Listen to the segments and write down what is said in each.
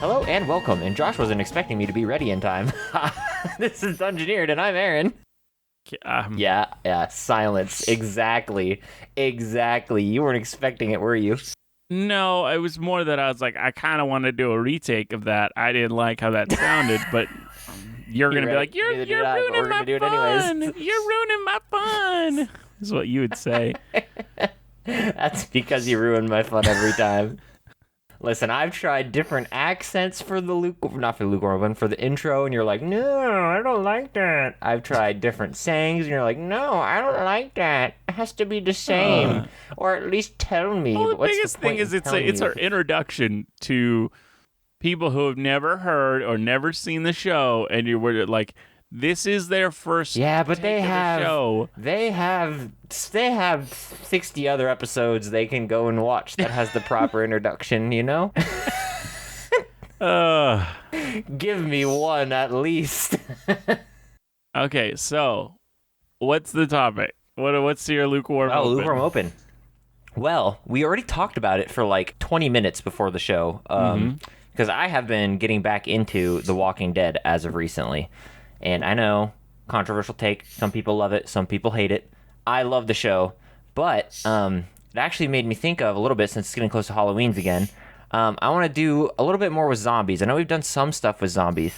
Hello and welcome, and Josh wasn't expecting me to be ready in time. This is Dungeoneered, and I'm Aaron. Yeah, silence. Exactly. You weren't expecting it, were you? No, it was more that I was like, I kind of want to do a retake of that. I didn't like how that sounded, but you're going to be like, you're ruining my fun. You're ruining my fun, is what you would say. That's because you ruin my fun every time. Listen, I've tried different accents for the not for the lukewarm one, for the intro, and you're like, no, I don't like that. I've tried different sayings, and you're like, no, I don't like that. It has to be the same, or at least tell me. Well, the What's biggest the point thing is it's our introduction to people who have never heard or never seen the show, and you were like, this is their first. Yeah, but take they of the have show. they have 60 other episodes they can go and watch that has the proper introduction, you know? Give me one at least. Okay, so what's the topic? What's your lukewarm open? Lukewarm open. Well, we already talked about it for like 20 minutes before the show, because I have been getting back into The Walking Dead as of recently. And I know, controversial take, some people love it, some people hate it. I love the show, but it actually made me think of a little bit, since it's getting close to Halloween's again. I want to do a little bit more with zombies. I know we've done some stuff with zombies,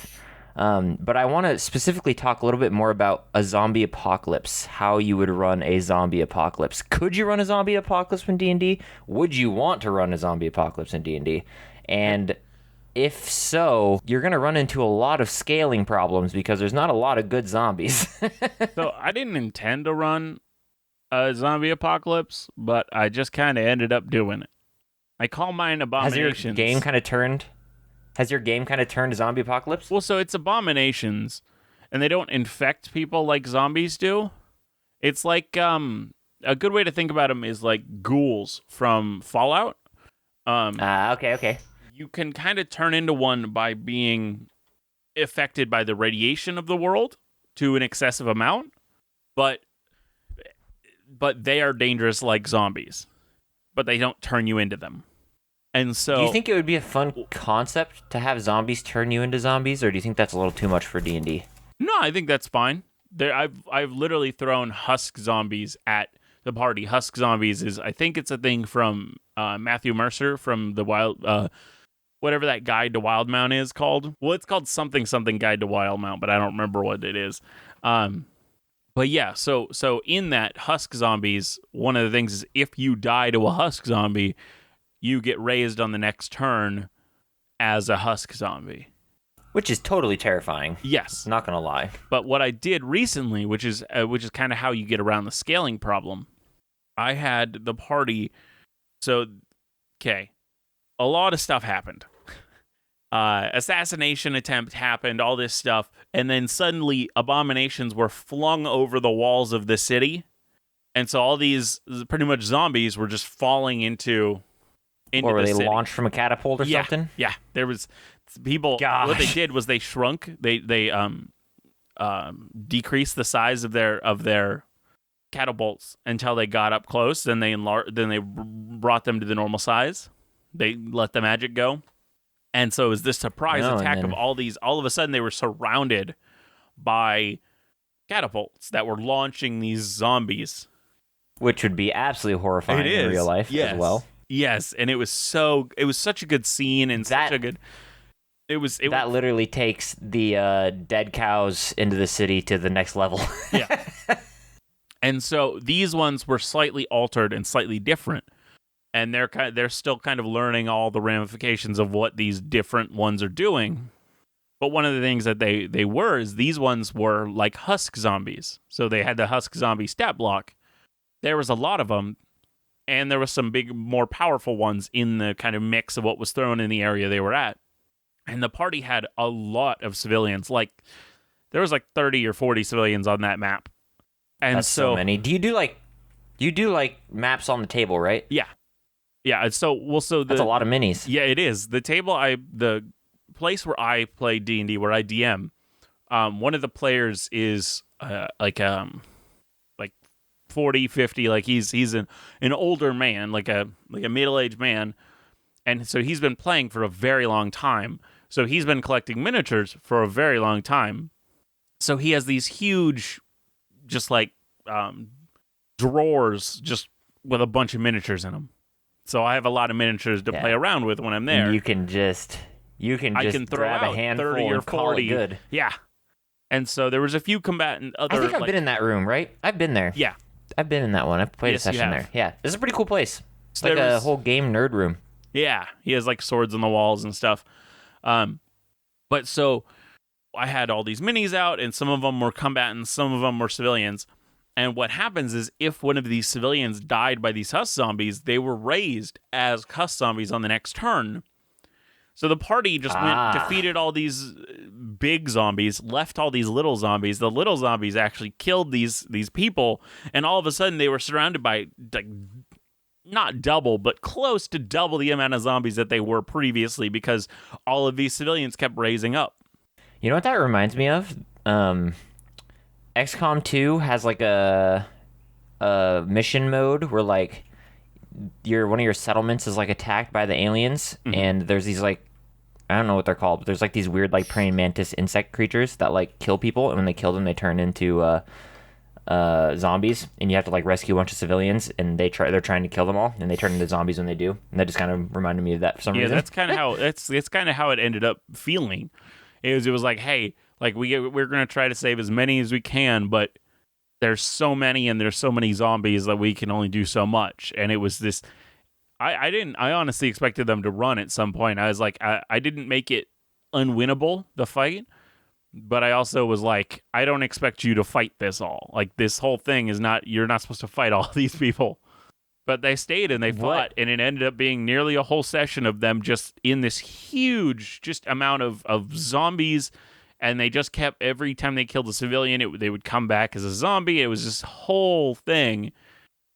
but I want to specifically talk a little bit more about a zombie apocalypse, how you would run a zombie apocalypse. Could you run a zombie apocalypse in D&D? Would you want to run a zombie apocalypse in D&D? And if so, you're going to run into a lot of scaling problems because there's not a lot of good zombies. So I didn't intend to run a zombie apocalypse, but I just kind of ended up doing it. I call mine abominations. Has your game kind of turned to zombie apocalypse? Well, so it's abominations, and they don't infect people like zombies do. It's like a good way to think about them is like ghouls from Fallout. Okay. You can kind of turn into one by being affected by the radiation of the world to an excessive amount, but they are dangerous like zombies, but they don't turn you into them. And so, do you think it would be a fun concept to have zombies turn you into zombies, or do you think that's a little too much for D&D? No, I think that's fine. I've literally thrown husk zombies at the party. Husk zombies is, I think it's a thing from Matthew Mercer from the Wild, whatever that Guide to Wildmount is called. Well, it's called something Guide to Wildmount, but I don't remember what it is. But yeah, so in that husk zombies, one of the things is if you die to a husk zombie, you get raised on the next turn as a husk zombie. Which is totally terrifying. Yes. Not gonna lie. But what I did recently, which is kind of how you get around the scaling problem, I had the party. So, okay, a lot of stuff happened. Assassination attempt happened, all this stuff, and then suddenly abominations were flung over the walls of the city, and so all these pretty much zombies were just falling into or were the they city. Launched from a catapult or something? Yeah, there was people. Gosh. What they did was they shrunk. They decreased the size of their catapults until they got up close. Then they brought them to the normal size. They let the magic go, and so it was this surprise attack of all these. All of a sudden, they were surrounded by catapults that were launching these zombies, which would be absolutely horrifying in real life as well. Yes, and it was such a good scene and such a good. That literally takes the dead cows into the city to the next level. Yeah. And so these ones were slightly altered and slightly different, and they're still kind of learning all the ramifications of what these different ones are doing. But one of the things that they were is these ones were like husk zombies. So they had the husk zombie stat block. There was a lot of them. And there was some big, more powerful ones in the kind of mix of what was thrown in the area they were at. And the party had a lot of civilians. Like, there was like 30 or 40 civilians on that map. And that's so many. Do you do like maps on the table, right? Yeah. Yeah. That's a lot of minis. Yeah, it is. The place where I play D&D, where I DM, one of the players is like 40, 50, like he's an older man, like a middle-aged man, and so he's been playing for a very long time, So he's been collecting miniatures for a very long time. So he has these huge, just like drawers, just with a bunch of miniatures in them. So I have a lot of miniatures to play around with when I'm there. And you can just throw grab out a handful 30 or and 40. call it good. Yeah. And so there was a few combatant other. I think I've been in that room, right? I've been there. Yeah. I've been in that one. I've played a session there. Yeah. This is a pretty cool place. It's like a whole game nerd room. Yeah. He has like swords on the walls and stuff. But so I had all these minis out, and some of them were combatants, some of them were civilians. And what happens is if one of these civilians died by these husk zombies, they were raised as husk zombies on the next turn. So the party just went, defeated all these big zombies, left all these little zombies. The little zombies actually killed these people, and all of a sudden they were surrounded by, like, not double, but close to double the amount of zombies that they were previously because all of these civilians kept raising up. You know what that reminds me of? XCOM 2 has like a mission mode where like one of your settlements is like attacked by the aliens, and there's these like, I don't know what they're called, but there's like these weird like praying mantis insect creatures that like kill people, and when they kill them they turn into zombies, and you have to like rescue a bunch of civilians, and they're trying to kill them all, and they turn into zombies when they do. And that just kind of reminded me of that for some reason. Yeah, that's kind of how that's kind of how it ended up feeling. It was like, hey, like we're gonna try to save as many as we can, but there's so many and there's so many zombies that we can only do so much. And it was this. I honestly expected them to run at some point. I was like, I didn't make it unwinnable, the fight, but I also was like, I don't expect you to fight this all. Like, this whole thing is not, you're not supposed to fight all these people. But they stayed and they fought, and it ended up being nearly a whole session of them just in this huge just amount of zombies, and they just kept, every time they killed a civilian, they would come back as a zombie. It was this whole thing,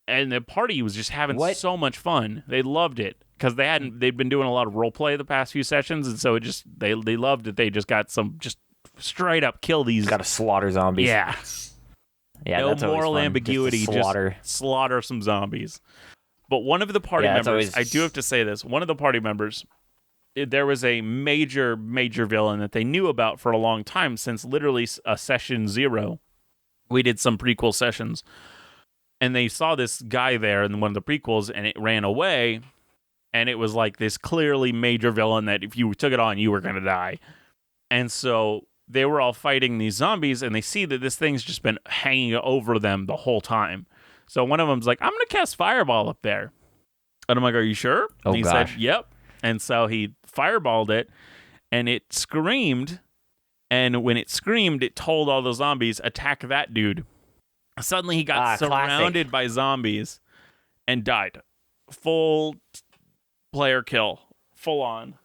and the party was just having so much fun. They loved it because they'd been doing a lot of role play the past few sessions, and so it just they loved it. They just got some just straight up kill these. Got to slaughter zombies. Yeah. Yeah, no that's moral ambiguity. Just slaughter some zombies. But one of the party members, I do have to say this, one of the party members, there was a major villain that they knew about for a long time, since literally session 0. We did some prequel sessions, and they saw this guy there in one of the prequels, and it ran away, and it was like this clearly major villain that if you took it on, you were going to die. And so they were all fighting these zombies, and they see that this thing's just been hanging over them the whole time. So one of them's like, I'm going to cast Fireball up there. And I'm like, are you sure? Oh, and he said, yep. And so he fireballed it, and it screamed. And when it screamed, it told all the zombies, attack that dude. Suddenly he got surrounded by zombies and died. Full player kill. Full on.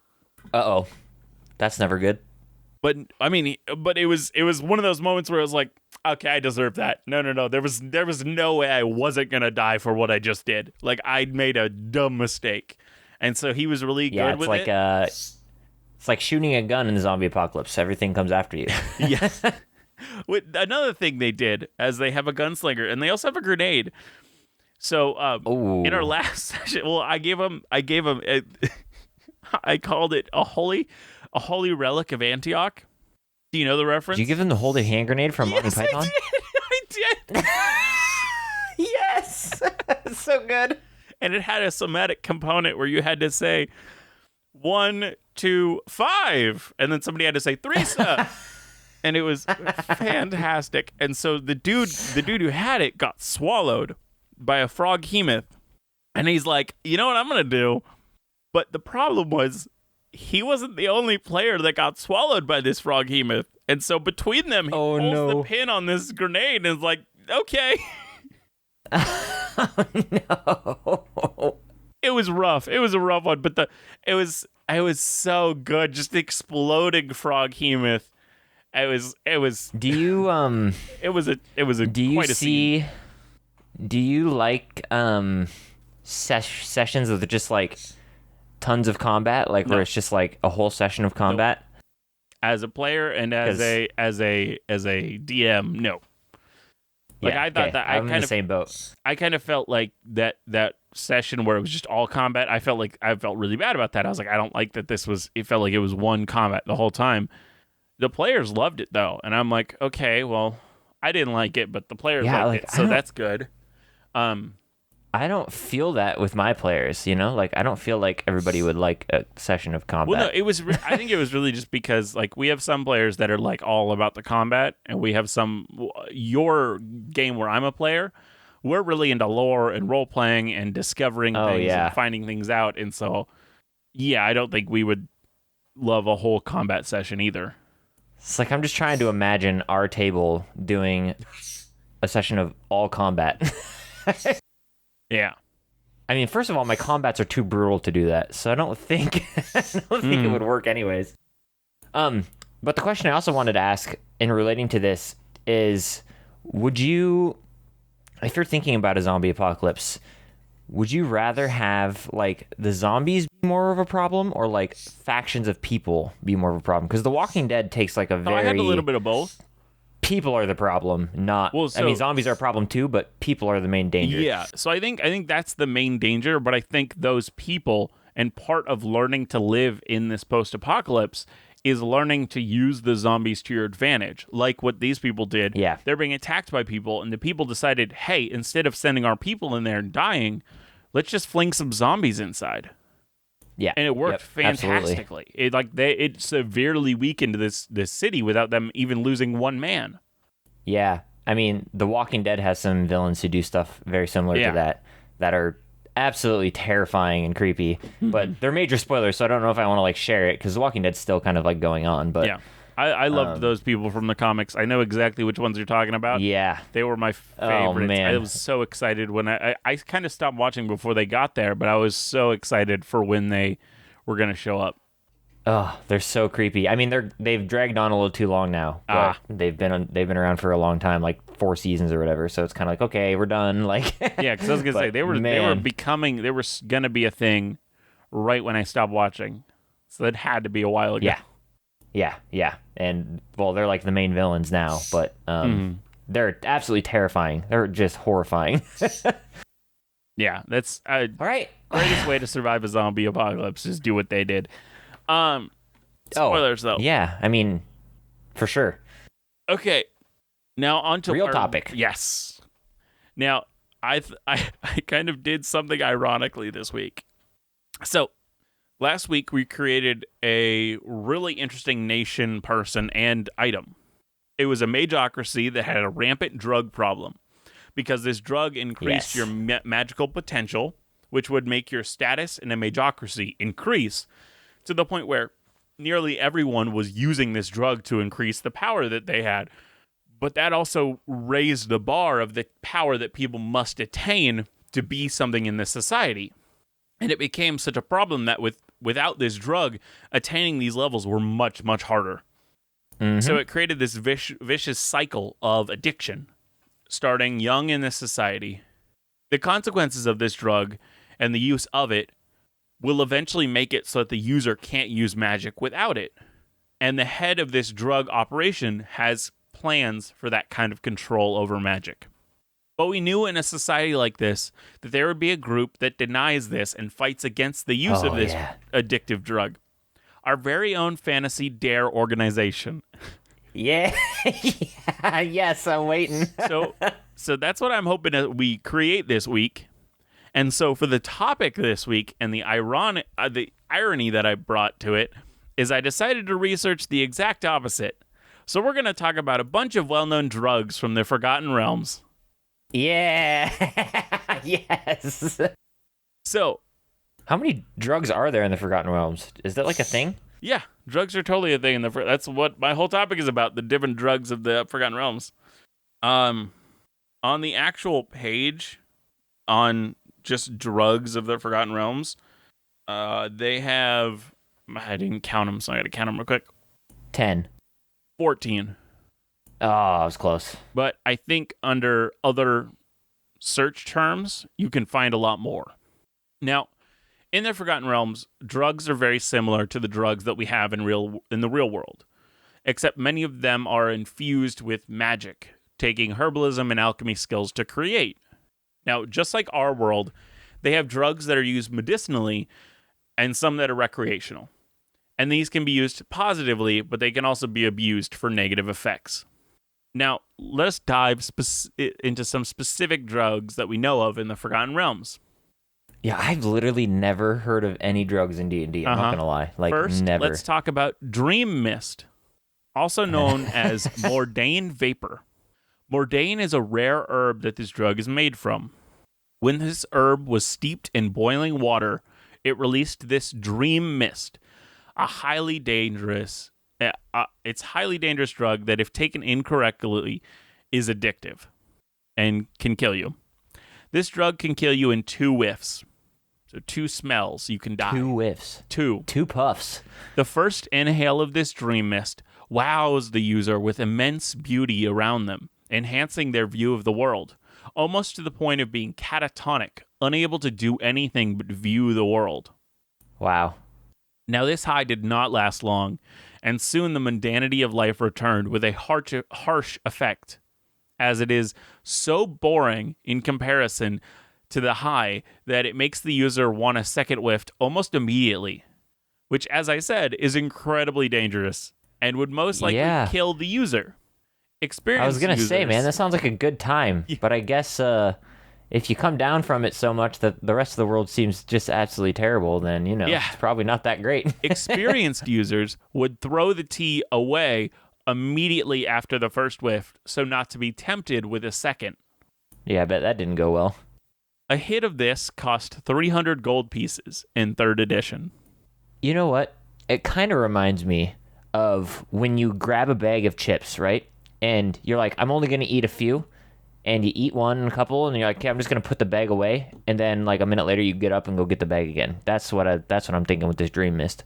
Uh-oh. That's never good. But I mean, it was one of those moments where I was like, okay, I deserve that. No. There was no way I wasn't gonna die for what I just did. Like, I made a dumb mistake, and so he was really good with it. It's like shooting a gun in the zombie apocalypse. Everything comes after you. Yes. Another thing they did, as they have a gunslinger, and they also have a grenade. So in our last session, well, I gave him. I called it a holy relic of Antioch. Do you know the reference? Did you give him the holy hand grenade from Monty Python? I did. Yes. So good. And it had a somatic component where you had to say 1, 2, 5, and then somebody had to say 3, and it was fantastic. And so the dude who had it got swallowed by a frog hemoth, and he's like, you know what I'm gonna do? But the problem was, he wasn't the only player that got swallowed by this frog hemoth. And so between them, he pulls the pin on this grenade and is like, okay. Oh, no. It was rough. It was a rough one, but it was so good. Just exploding frog hemoth. It was Do you it was a quite a scene. Do you like sessions of just like tons of combat, like where it's just like a whole session of combat? Nope. As a player and as a DM, no. Like, I thought that I'm in the same boat. I kind of felt like that session where it was just all combat, I felt really bad about that. I was like, I don't like that it felt like it was one combat the whole time. The players loved it though, and I'm like, okay, well, I didn't like it, but the players liked it, so that's good. I don't feel that with my players, like I don't feel like everybody would like a session of combat. Well, no, I think it was really just because like we have some players that are like all about the combat, and we have your game where I'm a player, we're really into lore and role playing and discovering things and finding things out, and so yeah, I don't think we would love a whole combat session either. It's like I'm just trying to imagine our table doing a session of all combat. Yeah. I mean, first of all, my combats are too brutal to do that, so I don't think it would work anyways. But the question I also wanted to ask in relating to this is, would you, if you're thinking about a zombie apocalypse, would you rather have like the zombies be more of a problem or like factions of people be more of a problem? Because The Walking Dead takes like a very... I had a little bit of both. People are the problem, not... Well, I mean, zombies are a problem too, but people are the main danger. Yeah, so I think that's the main danger, but I think those people, and part of learning to live in this post-apocalypse, is learning to use the zombies to your advantage, like what these people did. Yeah. They're being attacked by people, and the people decided, hey, instead of sending our people in there and dying, let's just fling some zombies inside. Yeah, and it worked fantastically. It severely weakened this city without them even losing one man. Yeah, I mean, The Walking Dead has some villains who do stuff very similar to that are absolutely terrifying and creepy. But they're major spoilers, so I don't know if I want to like share it because The Walking Dead's still kind of like going on. But yeah, I loved those people from the comics. I know exactly which ones you're talking about. Yeah, they were my favorites. Oh, man. I was so excited when I kind of stopped watching before they got there, but I was so excited for when they were going to show up. Oh, they're so creepy. I mean, they've dragged on a little too long now. But they've been around for a long time, like 4 seasons or whatever. So it's kind of like, okay, we're done. Like, yeah, because I was gonna say they were gonna be a thing right when I stopped watching. So it had to be a while ago. Yeah. And well, they're like the main villains now, but they're absolutely terrifying. They're just horrifying. Yeah, that's all right. Greatest way to survive a zombie apocalypse is do what they did. Spoilers though. Yeah, I mean, for sure. Okay, now on to real topic. Yes. Now, I kind of did something ironically this week. So, last week we created a really interesting nation, person, and item. It was a magocracy that had a rampant drug problem because this drug increased your magical potential, which would make your status in a magocracy increase to the point where nearly everyone was using this drug to increase the power that they had. But that also raised the bar of the power that people must attain to be something in this society. And it became such a problem that without this drug, attaining these levels were much, much harder. So it created this vicious cycle of addiction, starting young in this society. The consequences of this drug and the use of it will eventually make it so that the user can't use magic without it. And the head of this drug operation has plans for that kind of control over magic. But we knew in a society like this that there would be a group that denies this and fights against the use of this addictive drug. Our very own Fantasy Dare organization. Yeah. Yes, I'm waiting. So that's what I'm hoping that we create this week. And so for the topic this week and the irony that I brought to it is I decided to research the exact opposite. So we're going to talk about a bunch of well-known drugs from the Forgotten Realms. Yeah. Yes. So, how many drugs are there in the Forgotten Realms? Is that like a thing? Yeah, drugs are totally a thing that's what my whole topic is about, the different drugs of the Forgotten Realms. On the actual page on just drugs of the Forgotten Realms, they have, I didn't count them, so I got to count them real quick. 10. 14. Oh, I was close. But I think under other search terms, you can find a lot more. Now, in the Forgotten Realms, drugs are very similar to the drugs that we have in the real world, except many of them are infused with magic, taking herbalism and alchemy skills to create. Now, just like our world, They have drugs that are used medicinally and some that are recreational. And these can be used positively, but they can also be abused for negative effects. Now, let us dive into some specific drugs that we know of in the Forgotten Realms. Yeah, I've literally never heard of any drugs in D&D. I'm not going to lie. Like, First, never. let's talk about Dream Mist, also known as Mordain Vapor. Mordain is a rare herb that this drug is made from. When this herb was steeped in boiling water, it released this Dream Mist, a highly dangerous drug that, if taken incorrectly, is addictive and can kill you. This drug can kill you in 2 whiffs. So 2 smells, you can die. 2 whiffs. 2 puffs. The first inhale of this Dream Mist wows the user with immense beauty around them, enhancing their view of the world, almost to the point of being catatonic, unable to do anything but view the world. Wow. Now, this high did not last long, and soon the mundanity of life returned with a harsh effect, as it is so boring in comparison to the high that it makes the user want a second whiff almost immediately, which, as I said, is incredibly dangerous and would most likely kill the user. I was going to say, man, that sounds like a good time, but I guess if you come down from it so much that the rest of the world seems just absolutely terrible, then, it's probably not that great. Experienced users would throw the tea away immediately after the first whiff, so not to be tempted with a second. Yeah, I bet that didn't go well. A hit of this cost 300 gold pieces in 3rd edition. You know what? It kind of reminds me of when you grab a bag of chips, right? And you're like, I'm only going to eat a few. And you eat one, a couple, and you're like, okay, I'm just going to put the bag away. And then, like, a minute later, you get up and go get the bag again. That's what I'm thinking with this Dream Mist.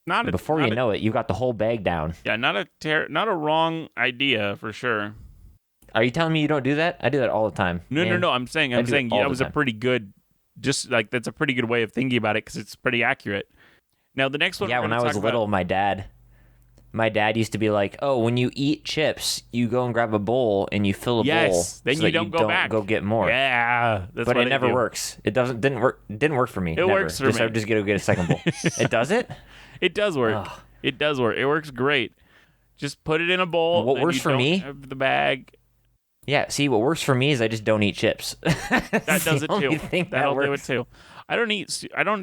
Before you know it, you got the whole bag down. Yeah, not a wrong idea, for sure. Are you telling me you don't do that? I do that all the time. No. I'm saying that was a pretty good, that's a pretty good way of thinking about it, because it's pretty accurate. Now, the next one. Yeah, when I was little, my dad used to be like, "Oh, when you eat chips, you go and grab a bowl and you fill a bowl, then so you don't go back. Go get more." Yeah, but it never works. It didn't work for me. It works for me. I just go get a second bowl. It does it? It does work. Oh. It does work. It works great. Just put it in a bowl. What works for me? Have the bag. Yeah. See, what works for me is I just don't eat chips. That does it too. That'll do it too. I don't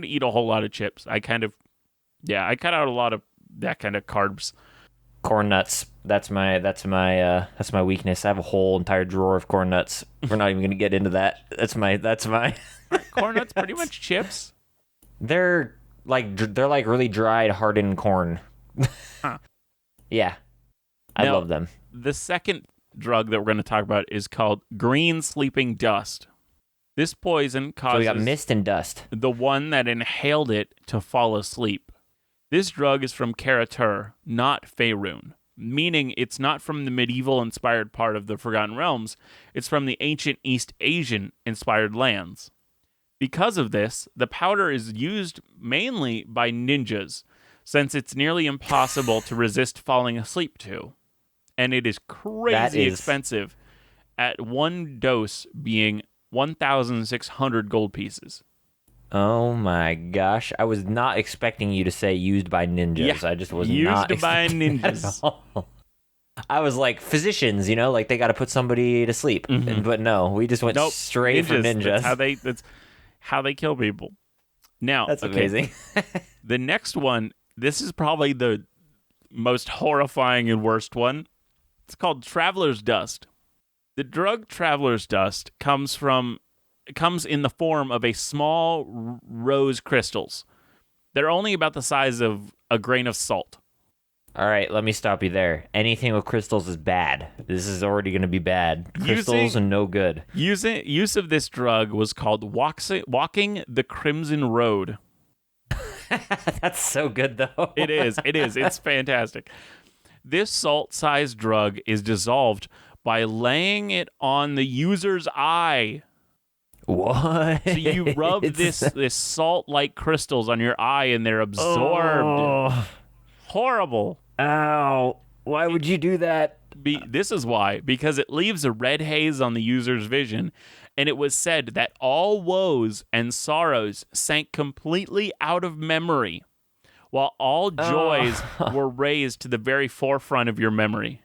eat a whole lot of chips. I cut out a lot of that kind of carbs. Corn nuts. That's my weakness. I have a whole entire drawer of corn nuts. We're not even going to get into that. That's my. Aren't corn nuts pretty much chips? They're like really dried, hardened corn. Huh. Yeah, I love them. The second drug that we're going to talk about is called green sleeping dust. This poison causes... So we got mist and dust. The one that inhaled it to fall asleep. This drug is from Karatur, not Faerun, meaning it's not from the medieval-inspired part of the Forgotten Realms, it's from the ancient East Asian-inspired lands. Because of this, the powder is used mainly by ninjas, since it's nearly impossible to resist falling asleep to. And it is crazy expensive, at one dose being 1,600 gold pieces. Oh my gosh. I was not expecting you to say used by ninjas. Yeah, I just was not used by ninjas. I was like, physicians, like they got to put somebody to sleep. Mm-hmm. But no, we just went straight for ninjas. That's how they kill people. Now, that's amazing. The next one, this is probably the most horrifying and worst one. It's called Traveler's Dust. The drug Traveler's Dust comes in the form of a small rose crystals. They're only about the size of a grain of salt. All right, let me stop you there. Anything with crystals is bad. This is already going to be bad. Crystals are no good. Use of this drug was called Walking the Crimson Road. That's so good, though. It is. It's fantastic. This salt-sized drug is dissolved by laying it on the user's eye. What? So you rub this salt-like crystals on your eye, and they're absorbed. Oh. Horrible. Ow. Why would you do that? This is why, because it leaves a red haze on the user's vision, and it was said that all woes and sorrows sank completely out of memory, while all joys were raised to the very forefront of your memory.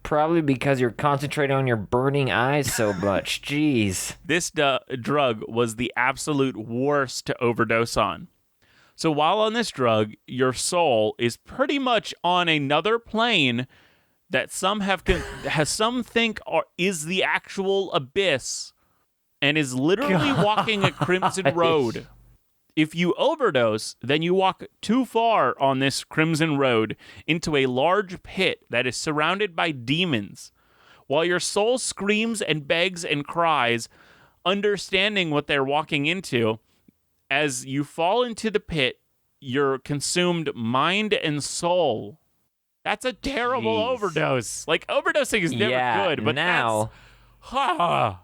Probably because you're concentrating on your burning eyes so much. Jeez. This drug was the absolute worst to overdose on. So while on this drug, your soul is pretty much on another plane that some think is the actual abyss and is literally walking a crimson road. If you overdose, then you walk too far on this crimson road into a large pit that is surrounded by demons, while your soul screams and begs and cries, understanding what they're walking into. As you fall into the pit, you're consumed mind and soul. That's a terrible overdose. Like, overdosing is never good, but now... that's...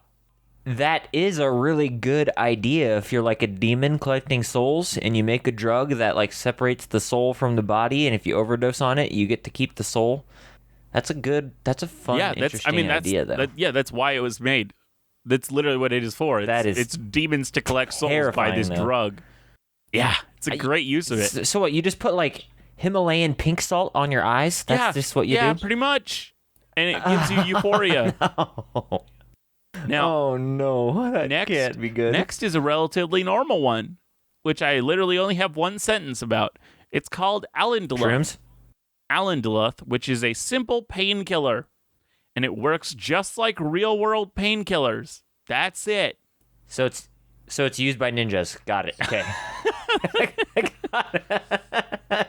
That is a really good idea if you're like a demon collecting souls and you make a drug that like separates the soul from the body, and if you overdose on it, you get to keep the soul. That's a fun, interesting idea, though. That's why it was made. That's literally what it is for. It's demons to collect souls by this drug. Yeah, it's a great use of it. So what, you just put like Himalayan pink salt on your eyes? That's just what you do? Yeah, pretty much. And it gives you euphoria. No. Now, oh no, that can't be good. Next is a relatively normal one, which I literally only have one sentence about. It's called addled. Addled, which is a simple painkiller, and it works just like real-world painkillers. That's it. So it's used by ninjas. Got it. Okay.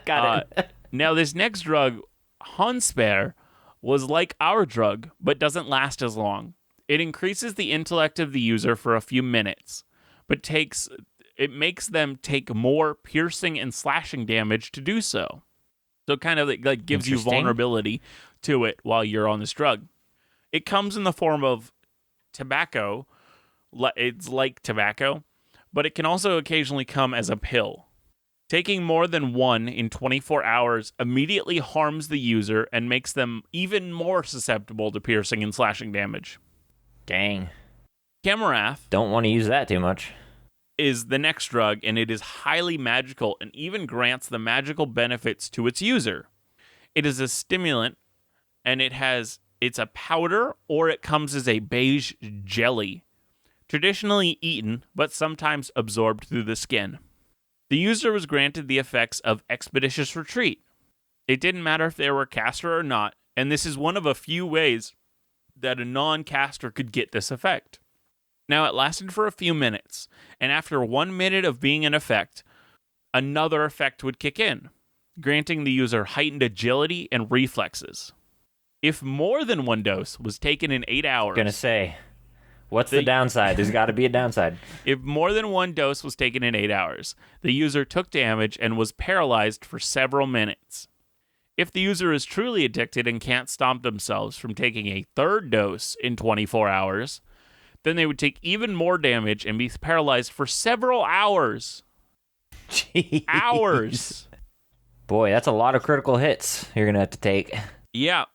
Got it. Now, this next drug, Honspare, was like our drug, but doesn't last as long. It increases the intellect of the user for a few minutes, but it makes them take more piercing and slashing damage to do so. So it kind of like gives you vulnerability to it while you're on this drug. It comes in the form of tobacco. It's like tobacco, but it can also occasionally come as a pill. Taking more than one in 24 hours immediately harms the user and makes them even more susceptible to piercing and slashing damage. Dang. Camarath. Don't want to use that too much. Is the next drug, and it is highly magical and even grants the magical benefits to its user. It is a stimulant, and it's a powder, or it comes as a beige jelly, traditionally eaten, but sometimes absorbed through the skin. The user was granted the effects of expeditious retreat. It didn't matter if they were a caster or not, and this is one of a few ways that a non-caster could get this effect. Now, it lasted for a few minutes, and after 1 minute of being in effect, another effect would kick in, granting the user heightened agility and reflexes. If more than one dose was taken in 8 hours... Gonna say, what's the downside? There's got to be a downside. If more than one dose was taken in 8 hours, the user took damage and was paralyzed for several minutes. If the user is truly addicted and can't stop themselves from taking a third dose in 24 hours, then they would take even more damage and be paralyzed for several hours. Jeez. Hours. Boy, that's a lot of critical hits you're going to have to take. Yeah.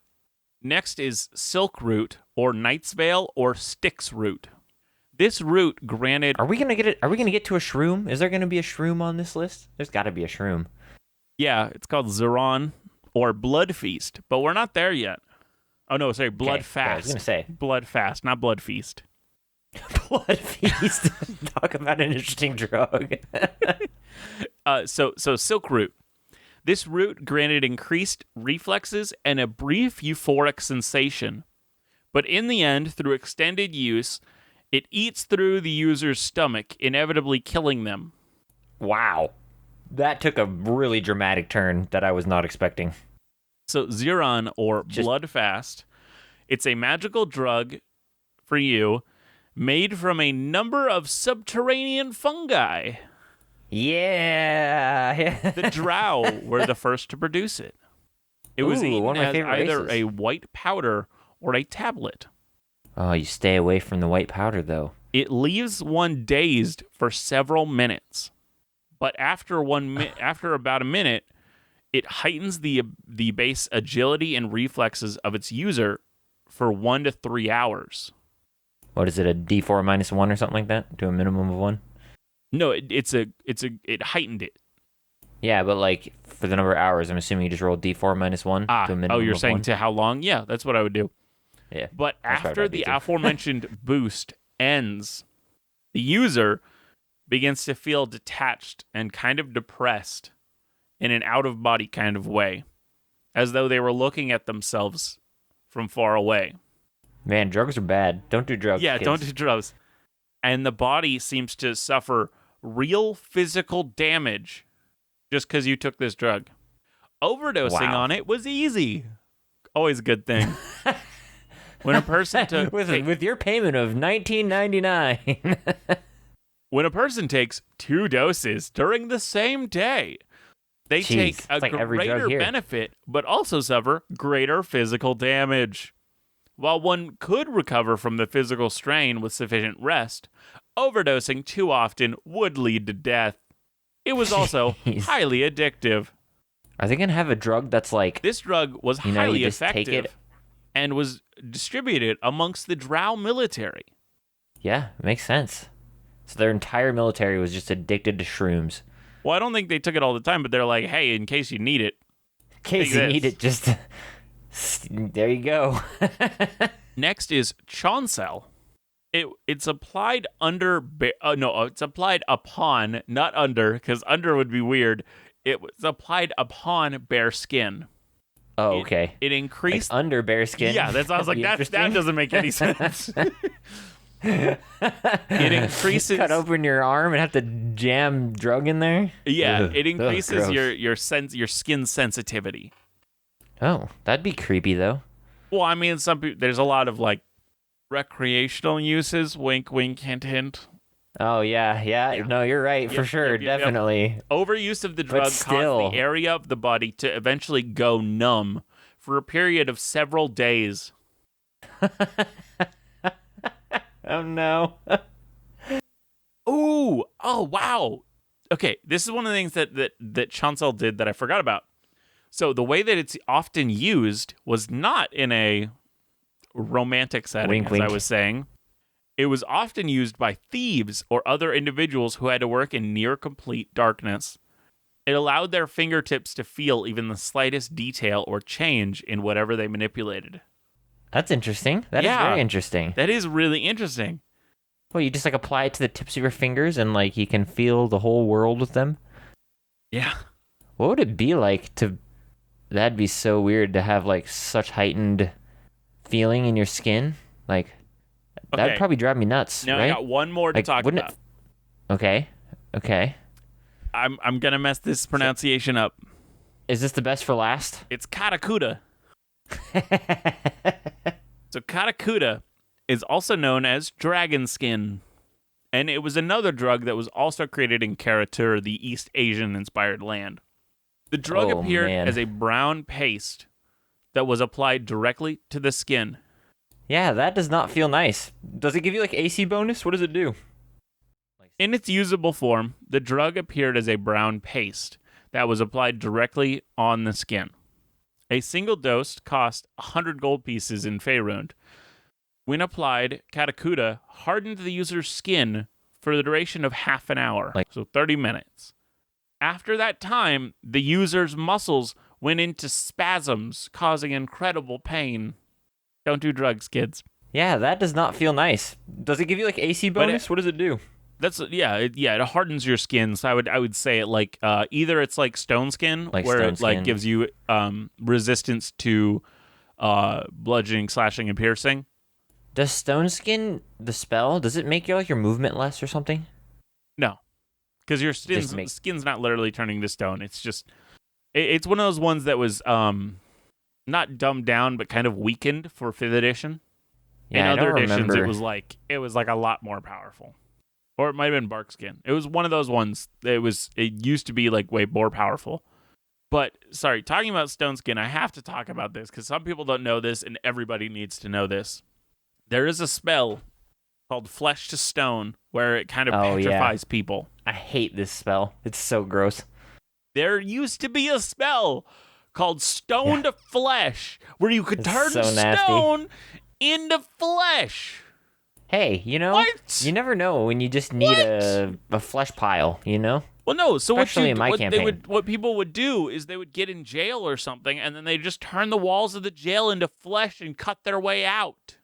Next is silk root, or knight's veil, or styx root. This root granted... Are we going to get it? Are we going to get to a shroom? Is there going to be a shroom on this list? There's got to be a shroom. Yeah, it's called Zeron. Or Blood Feast, but we're not there yet. Oh, no, sorry, Blood Fast. Yeah, I was going to say. Blood Fast, not Blood Feast. Blood Feast. Talk about an interesting drug. So Silk Root. This root granted increased reflexes and a brief euphoric sensation. But in the end, through extended use, it eats through the user's stomach, inevitably killing them. Wow. That took a really dramatic turn that I was not expecting. So Zeron, or Blood Fast, it's a magical drug for you made from a number of subterranean fungi. Yeah. The drow were the first to produce it. It was eaten as either a white powder or a tablet. Oh, you stay away from the white powder, though. It leaves one dazed for several minutes. But after about a minute, It heightens the base agility and reflexes of its user for 1 to 3 hours. What is it, a D4 minus 1 or something like that? To a minimum of 1? No, it heightened it. Yeah, but like for the number of hours, I'm assuming you just roll D4 minus 1 to a minimum you're of saying 1? to how long? Yeah, that's what I would do. Yeah. But after the aforementioned boost ends, the user begins to feel detached and kind of depressed in an out-of-body kind of way, as though they were looking at themselves from far away. Man, drugs are bad. Don't do drugs, Yeah, kids. don't do drugs. And the body seems to suffer real physical damage just because you took this drug. Overdosing on it was easy. Always a good thing. When a person took... with your payment of $19.99. When a person takes 2 doses during the same day, they take a greater benefit, but also suffer greater physical damage. While one could recover from the physical strain with sufficient rest, overdosing too often would lead to death. It was also highly addictive. Are they going to have a drug that's like... This drug was highly effective and was distributed amongst the Drow military. Yeah, makes sense. So their entire military was just addicted to shrooms. Well, I don't think they took it all the time, but they're like, hey, in case you need it. In case you need it, just... There you go. Next is Chancel. It's applied it's applied upon, not under, because under would be weird. It was applied upon bare skin. Oh, okay. It increased... Like under bare skin? Yeah, I was like, that doesn't make any sense. It increases... Cut open your arm and have to jam drug in there? Yeah, it increases your skin sensitivity. Oh, that'd be creepy, though. Well, I mean, there's a lot of, like, recreational uses. Wink, wink, hint, hint. Oh, yeah. No, you're right, for sure, definitely. Overuse of the drug caused the area of the body to eventually go numb for a period of several days. Oh, no. Ooh! Oh, wow! Okay, this is one of the things that Chancel did that I forgot about. So the way that it's often used was not in a romantic setting, wink. I was saying. It was often used by thieves or other individuals who had to work in near complete darkness. It allowed their fingertips to feel even the slightest detail or change in whatever they manipulated. That's interesting. That is very interesting. That is really interesting. Well, you just like apply it to the tips of your fingers and like you can feel the whole world with them? Yeah. What would it be like to... That'd be so weird to have like such heightened feeling in your skin. Like, that'd probably drive me nuts, now, right? I got one more to talk about. Okay. I'm going to mess this pronunciation up. Is this the best for last? It's Katakuta. So Katakuta is also known as dragon skin. And it was another drug that was also created in Karatur, the East Asian-inspired land. The drug appeared as a brown paste that was applied directly to the skin. Yeah, that does not feel nice. Does it give you like AC bonus? What does it do? In its usable form, the drug appeared as a brown paste that was applied directly on the skin. A single dose cost 100 gold pieces in Faerûn. When applied, Katakuta hardened the user's skin for the duration of half an hour, so 30 minutes. After that time, the user's muscles went into spasms, causing incredible pain. Don't do drugs, kids. Yeah, that does not feel nice. Does it give you like AC bonus? What does it do? It hardens your skin. So I would say it like either it's like stone skin, like gives you resistance to bludgeoning, slashing, and piercing. Does stone skin, the spell, does it make your movement less or something? No, because your skin's not literally turning to stone. It's just it's one of those ones that was not dumbed down, but kind of weakened for 5th edition. Yeah, in other editions, it was like a lot more powerful. Or it might have been bark skin. It was one of those ones. It used to be like way more powerful. But sorry, talking about stone skin, I have to talk about this because some people don't know this, and everybody needs to know this. There is a spell called Flesh to Stone where it kind of petrifies people. I hate this spell. It's so gross. There used to be a spell called Stone to Flesh, where you could turn so nasty. stone into flesh. Hey, What? you never know when you just need a flesh pile, Well, no. So Especially in my campaign. what people would do is they would get in jail or something, and then they just turn the walls of the jail into flesh and cut their way out.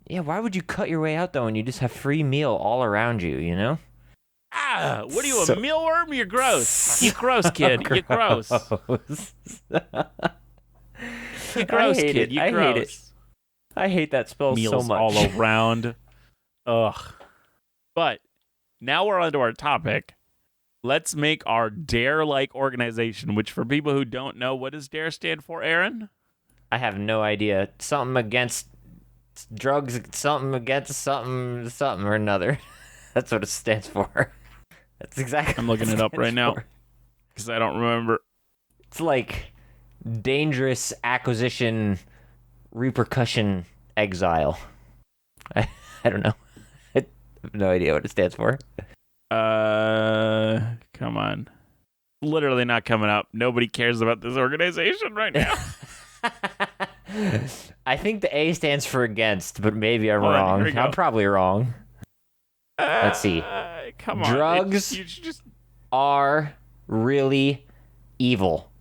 Yeah, why would you cut your way out, though, when you just have free meal all around you, What are you, a mealworm? You're gross. You gross, kid. You're gross. You gross, kid. You gross. Hate it. I hate that spell Meals so much. all around. Ugh. But now we're on to our topic. Let's make our DARE-like organization, which for people who don't know, what does DARE stand for, Aaron? I have no idea. Something against drugs, something against something or another. That's what it stands for. That's exactly I'm looking it up right now because I don't remember. It's like dangerous acquisition, repercussion, exile. I don't know. I have no idea what it stands for. Come on. Literally not coming up. Nobody cares about this organization right now. I think the A stands for against, but maybe I'm Hold on, wrong. here we go. I'm probably wrong. Let's see. Come on. Drugs are really evil.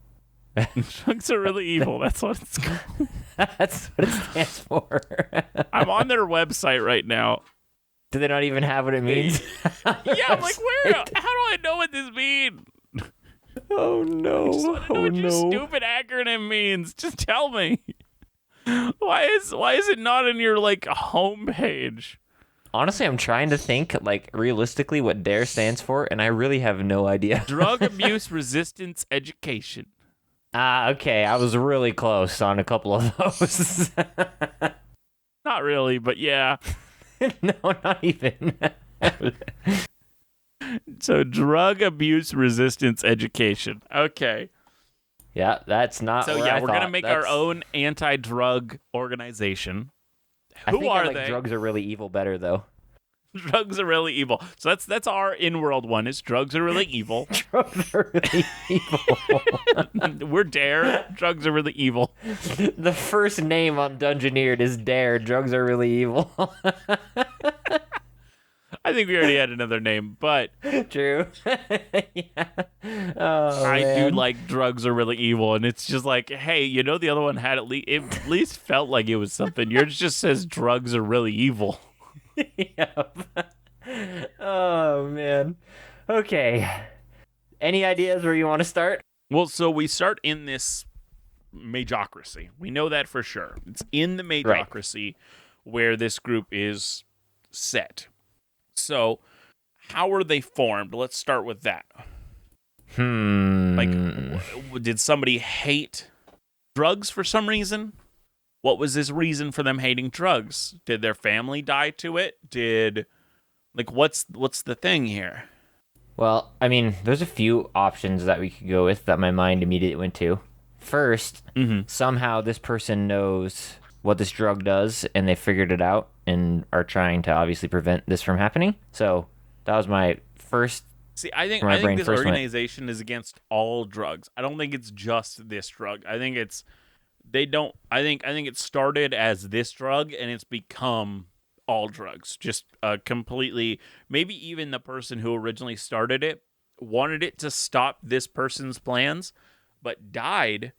Drugs are really evil. That's what it's called. That's what it stands for. I'm on their website right now. Do they not even have what it means? Yeah, I'm like, where? How do I know what this means? Oh no! I just want to know what your stupid acronym means. Just tell me. Why is it not in your homepage? Honestly, I'm trying to think realistically what DARE stands for, and I really have no idea. Drug Abuse Resistance Education. Okay. I was really close on a couple of those. Not really, but yeah. No, not even. So, Drug Abuse Resistance Education. Okay. Yeah, that's not. So where we're gonna make our own anti-drug organization. Who are they? Drugs are really evil better though. Drugs are really evil. So that's our in-world one. Is drugs are really evil. Drugs are really evil. We're DARE. Drugs are really evil. The first name on Dungeoneered is DARE. Drugs are really evil. I think we already had another name, but true. Yeah. Oh, I man. do like drugs are really evil, and it's just like, hey, the other one had at least felt like it was something. Yours just says drugs are really evil. Yep. Oh man. Okay. Any ideas where you want to start? Well, so we start in this magocracy. We know that for sure. It's in the magocracy where this group is set. So, how are they formed? Let's start with that. Did somebody hate drugs for some reason? What was his reason for them hating drugs? Did their family die to it? What's the thing here? Well, I mean, there's a few options that we could go with that my mind immediately went to. First, somehow this person knows what this drug does and they figured it out and are trying to obviously prevent this from happening. So that was my first. See, I think this organization is against all drugs. I don't think it's just this drug. I think it's I think it started as this drug and it's become all drugs. Just completely. Maybe even the person who originally started it wanted it to stop this person's plans, but died.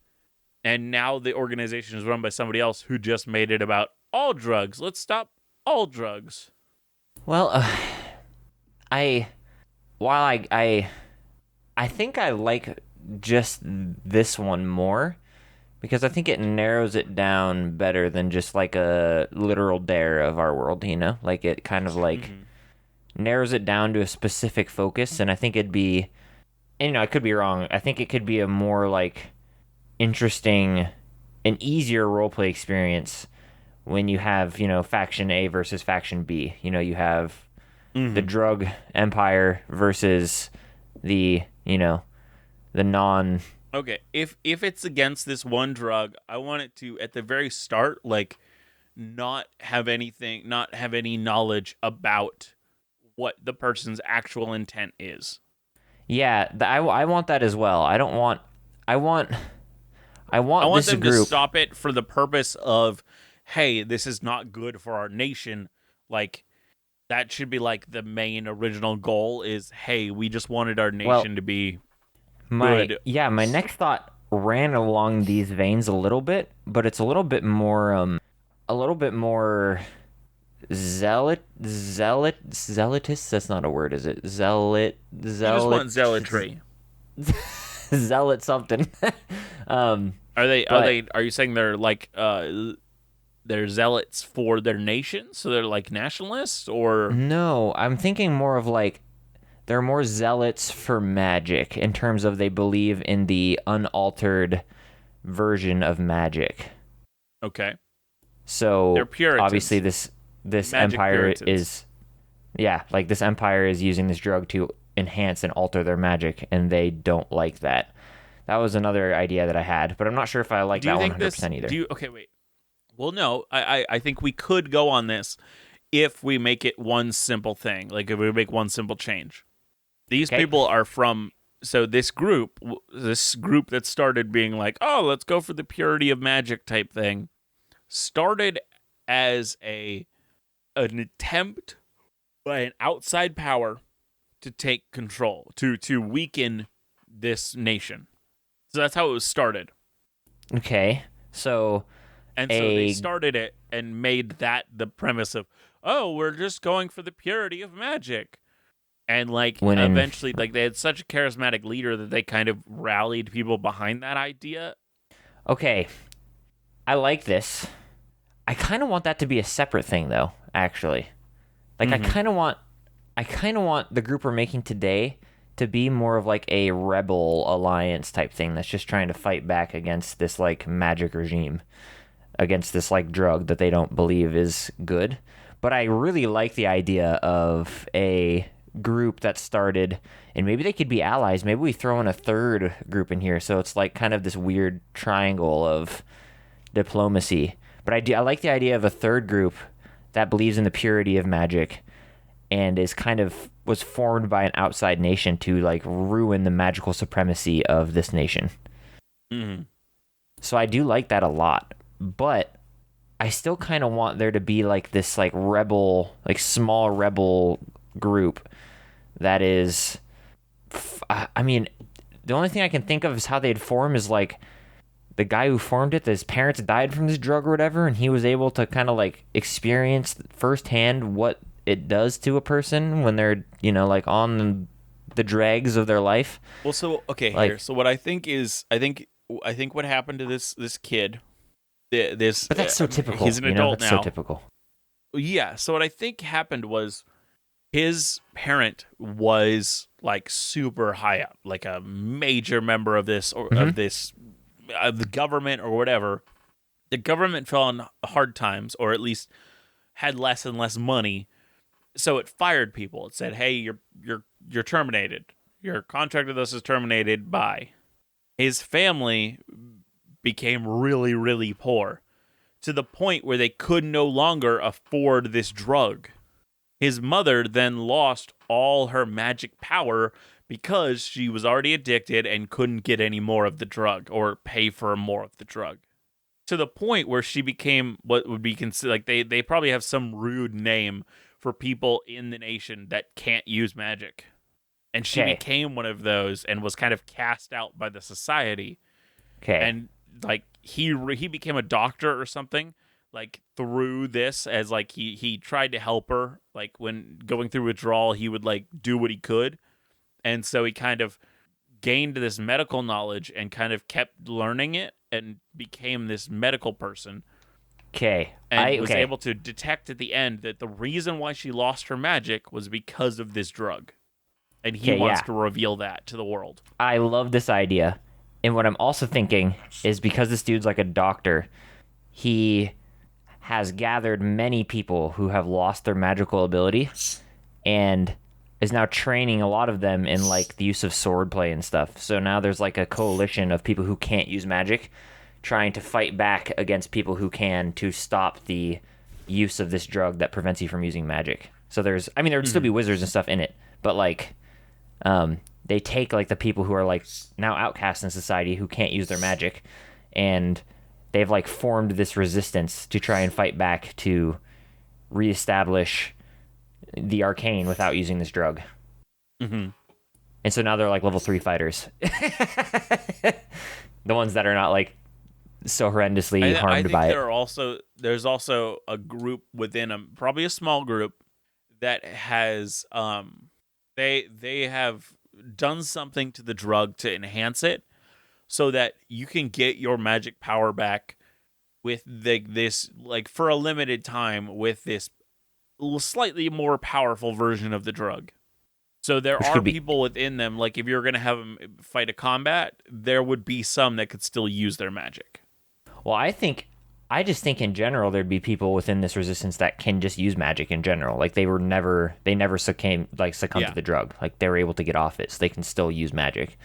And now the organization is run by somebody else who just made it about all drugs. Let's stop all drugs. Well, I think I like just this one more because I think it narrows it down better than just like a literal DARE of our world, Like it kind of narrows it down to a specific focus, and I think it'd be, and, I could be wrong. I think it could be a more interesting, an easier roleplay experience when you have, faction A versus faction B. You have the drug empire versus the, the non. Okay, if it's against this one drug, I want it to at the very start not have any knowledge about what the person's actual intent is. Yeah, I want that as well. I want I I want want this them to group. stop it for the purpose of, hey, this is not good for our nation. Like, that should be like the main original goal is, hey, we just wanted our Well, nation to be my good. yeah, my next thought ran along these veins a little bit, but it's a little bit more zealotous. That's not a word, is it? You just want zealotry. Zealot something. um, Are they? but Are you saying they're like they're zealots for their nation? So they're like nationalists, or no, I'm thinking more of like they're more zealots for magic in terms of they believe in the unaltered version of magic. okay, they're So obviously Puritans, this magic empire Puritans. is yeah, like this empire is using this drug to enhance and alter their magic, and they don't like that. That was another idea that I had, but I'm not sure if I like Do you that think this? 100% either. Do you? Okay, wait. Well, no, I think we could go on this if we make it one simple thing. Like if we make one simple change. These Okay. people are from. So this group that started being like, oh, let's go for the purity of magic type thing, started as an attempt by an outside power to take control, to weaken this nation. So that's how it was started. Okay. So And so they a started it and made that the premise of, oh, we're just going for the purity of magic. And like when in eventually, like they had such a charismatic leader that they kind of rallied people behind that idea. okay, I like this. I kind of want that to be a separate thing though, actually. Like I kind of want the group we're making today to be more of like a rebel alliance type thing that's just trying to fight back against this like magic regime, against this like drug that they don't believe is good. But I really like the idea of a group that started, and maybe they could be allies. Maybe we throw in a third group in here, so it's like kind of this weird triangle of diplomacy. But I like the idea of a third group that believes in the purity of magic and is kind of was formed by an outside nation to like ruin the magical supremacy of this nation. Mm-hmm. So I do like that a lot, but I still kind of want there to be like this like rebel, like small rebel group that is I mean, the only thing I can think of is how they'd form is like the guy who formed it, his parents died from this drug or whatever, and he was able to kind of like experience firsthand what it does to a person when they're, you know, like on the dregs of their life. Well, so okay, Like, here. So what I think is, I think what happened to this kid, this. but that's so typical. He's an adult that's now. so typical. Yeah. So what I think happened was his parent was like super high up, like a major member of this or of this of the government or whatever. The government fell on hard times, or at least had less and less money. So it fired people. It said, "Hey, you're terminated. Your contract with us is terminated." Bye. His family became really, really poor to the point where they could no longer afford this drug. His mother then lost all her magic power because she was already addicted and couldn't get any more of the drug or pay for more of the drug. To the point where she became what would be considered like they probably have some rude name for people in the nation that can't use magic. And she Okay. became one of those and was kind of cast out by the society. Okay. And like he became a doctor or something like through this, as like he tried to help her, like when going through withdrawal he would like do what he could. And so he kind of gained this medical knowledge and kind of kept learning it and became this medical person. Okay. And was able to detect at the end that the reason why she lost her magic was because of this drug. And he wants to reveal that to the world. I love this idea. And what I'm also thinking is because this dude's like a doctor, he has gathered many people who have lost their magical ability and is now training a lot of them in like the use of swordplay and stuff. So now there's like a coalition of people who can't use magic trying to fight back against people who can to stop the use of this drug that prevents you from using magic. So there would still be wizards and stuff in it, but like they take like the people who are like now outcasts in society who can't use their magic, and they've like formed this resistance to try and fight back to reestablish the arcane without using this drug. Mm-hmm. And so now they're like level 3 fighters. The ones that are not like so horrendously harmed by it. There's also a group within them, probably a small group, that has they have done something to the drug to enhance it so that you can get your magic power back with this like for a limited time with this slightly more powerful version of the drug. So there are people within them, like if you're going to have them fight a combat, there would be some that could still use their magic. Well, I just think in general there'd be people within this resistance that can just use magic in general. Like they never succumbed to the drug. Like they were able to get off it, so they can still use magic.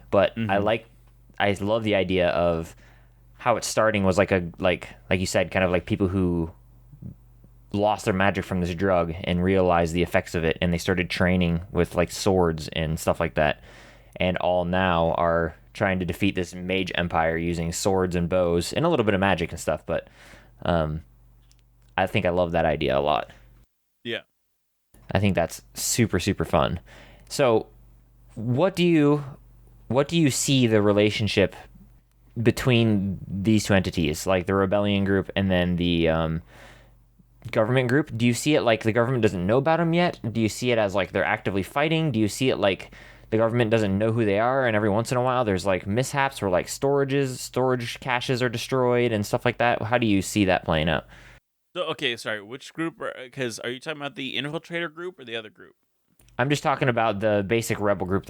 But I love the idea of how it's starting was like you said, kind of like people who lost their magic from this drug and realized the effects of it, and they started training with like swords and stuff like that, and all now are trying to defeat this mage empire using swords and bows and a little bit of magic and stuff. But I think I love that idea a lot. Yeah, I think that's super, super fun. So what do you see the relationship between these two entities, like the rebellion group and then the government group? Do you see it like the government doesn't know about them yet? Do you see it as like they're actively fighting? Do you see it like the government doesn't know who they are, and every once in a while there's like mishaps where like storage caches are destroyed and stuff like that? How do you see that playing out? So, okay, sorry, which group? Because are you talking about the infiltrator group or the other group? I'm just talking about the basic rebel group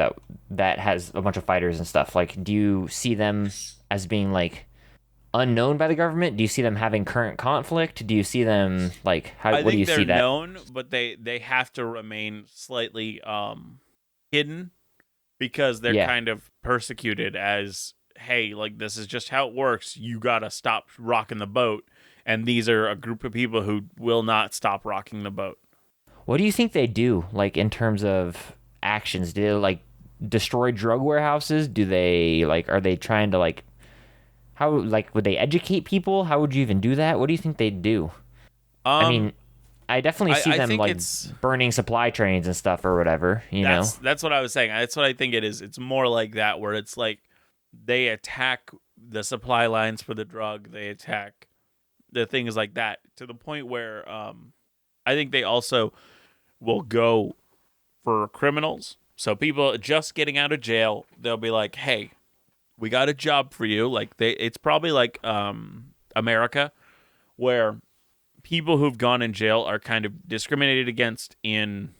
that has a bunch of fighters and stuff. Like, do you see them as being like unknown by the government? Do you see them having current conflict? Do you see them like what do you see that? I think they're known, but they have to remain slightly hidden because they're kind of persecuted as, hey, like this is just how it works. You gotta stop rocking the boat, and these are a group of people who will not stop rocking the boat. What do you think they do, like in terms of actions? Do they like destroy drug warehouses? Do they like are they trying to like how like would they educate people? How would you even do that? What do you think they'd do? I mean, I definitely see them like burning supply trains and stuff or whatever, you know. That's what I was saying. That's what I think it is. It's more like that where it's like they attack the supply lines for the drug, they attack the things like that to the point where I think they also will go for criminals. So people just getting out of jail, they'll be like, "Hey, we got a job for you." Like it's probably like America, where people who've gone in jail are kind of discriminated against in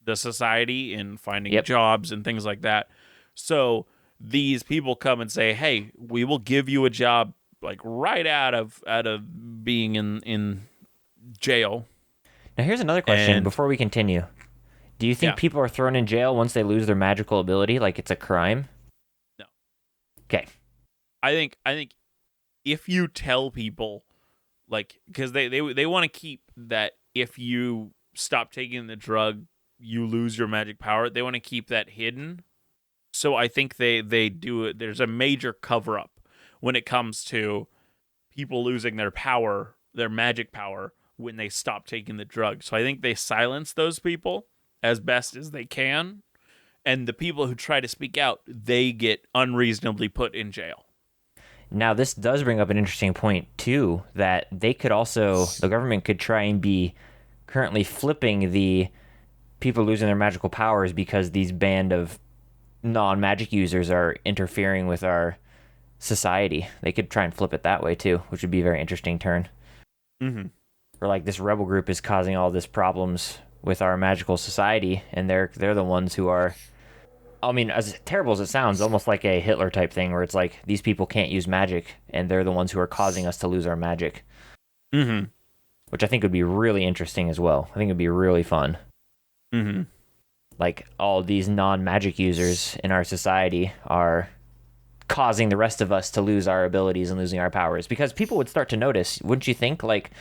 the society in finding jobs and things like that. So these people come and say, "Hey, we will give you a job like right out of being in jail." Now, here's another question before we continue. Do you think people are thrown in jail once they lose their magical ability, like it's a crime? No. Okay. I think if you tell people, like, because they want to keep that if you stop taking the drug, you lose your magic power. They want to keep that hidden. So I think they do it. There's a major cover-up when it comes to people losing their power, their magic power, when they stop taking the drug. So I think they silence those people as best as they can. And the people who try to speak out, they get unreasonably put in jail. Now, this does bring up an interesting point, too, that the government could try and be currently flipping the people losing their magical powers because these band of non-magic users are interfering with our society. They could try and flip it that way, too, which would be a very interesting turn. Mm-hmm. Or like this rebel group is causing all this problems with our magical society, and they're the ones who are, I mean, as terrible as it sounds, almost like a Hitler type thing where it's like these people can't use magic and they're the ones who are causing us to lose our magic. Mm-hmm. Which I think would be really interesting as well. I think it'd be really fun. Mm-hmm. Like all these non-magic users in our society are causing the rest of us to lose our abilities and losing our powers, because people would start to notice, wouldn't you think? Like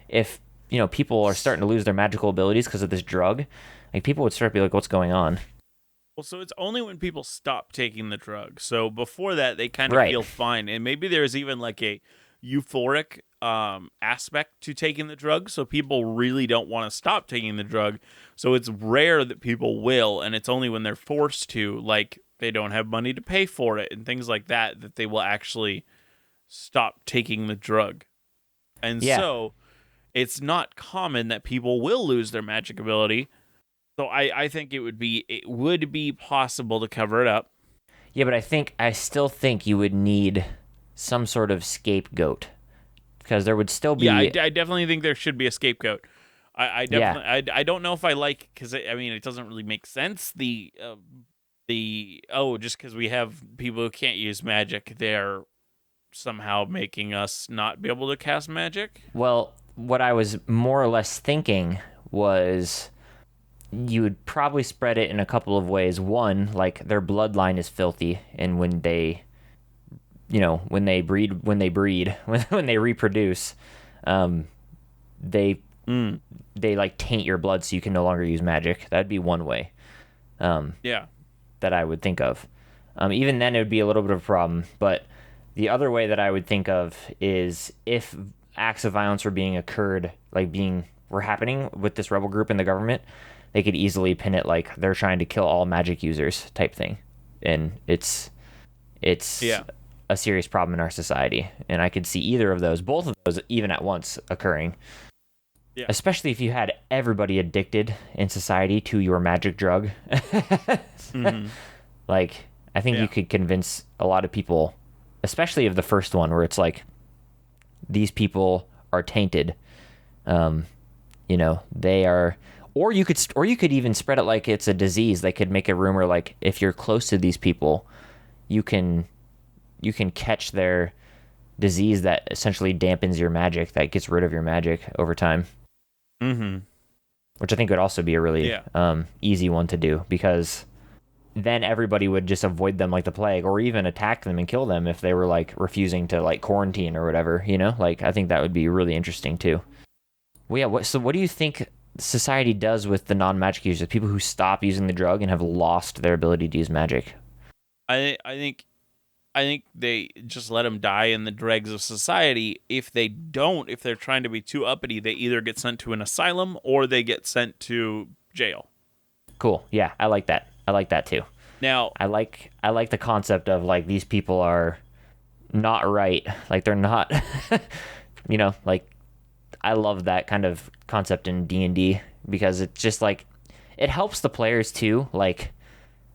if, you know, people are starting to lose their magical abilities because of this drug, like people would start to be like, what's going on? Well, so it's only when people stop taking the drug. So before that, they kind of Right. feel fine, and maybe there's even like a euphoric aspect to taking the drug. So people really don't want to stop taking the drug. So it's rare that people will, and it's only when they're forced to, like they don't have money to pay for it and things like that, that they will actually stop taking the drug. And Yeah. so it's not common that people will lose their magic ability. So I think it would be possible to cover it up. Yeah, but I still think you would need some sort of scapegoat because there would still be. Yeah, I definitely think there should be a scapegoat. I Yeah. definitely I don't know if I like, because I mean it doesn't really make sense, just because we have people who can't use magic, they're somehow making us not be able to cast magic. Well, what I was more or less thinking was you would probably spread it in a couple of ways. One, like their bloodline is filthy, and when they, when they breed, when they reproduce, they they like taint your blood so you can no longer use magic. That'd be one way. Yeah. That I would think of. Even then, it would be a little bit of a problem. But the other way that I would think of is if acts of violence were happening with this rebel group in the government, they could easily pin it like they're trying to kill all magic users type thing, and it's a serious problem in our society. And I could see either of those, both of those, even at once occurring. Yeah. Especially if you had everybody addicted in society to your magic drug. Mm-hmm. Like, I think you could convince a lot of people, especially of the first one, where it's like, these people are tainted. They are, or you could even spread it like it's a disease. They could make a rumor like, if you're close to these people, you can catch their disease that essentially dampens your magic, that gets rid of your magic over time. Mm-hmm. Which I think would also be a really easy one to do, because then everybody would just avoid them like the plague, or even attack them and kill them if they were like refusing to like quarantine or whatever, Like, I think that would be really interesting too. Well, yeah, what do you think society does with the non-magic users, people who stop using the drug and have lost their ability to use magic? I think they just let them die in the dregs of society. If they're trying to be too uppity, they either get sent to an asylum or they get sent to jail. Cool. Yeah, I like that. I like that too. Now, I like the concept of like, these people are not right. Like, they're not, like, I love that kind of concept in D&D, because it's just like, it helps the players too. Like,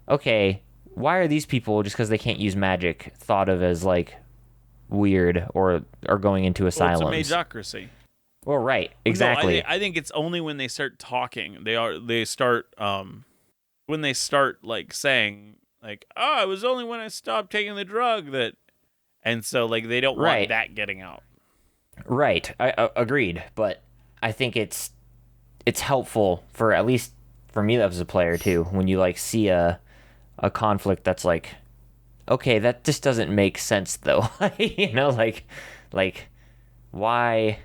okay, why are these people, just because they can't use magic, thought of as like weird or are going into asylums? Well, it's a magocracy. Well, right, exactly. No, I think it's only when they start talking. When they start like saying like, "Oh, it was only when I stopped taking the drug that," and so like they don't want that getting out. Right, I agreed, but I think it's helpful for, at least for me as a player too, when you like see a conflict that's like, okay, that just doesn't make sense though. Like why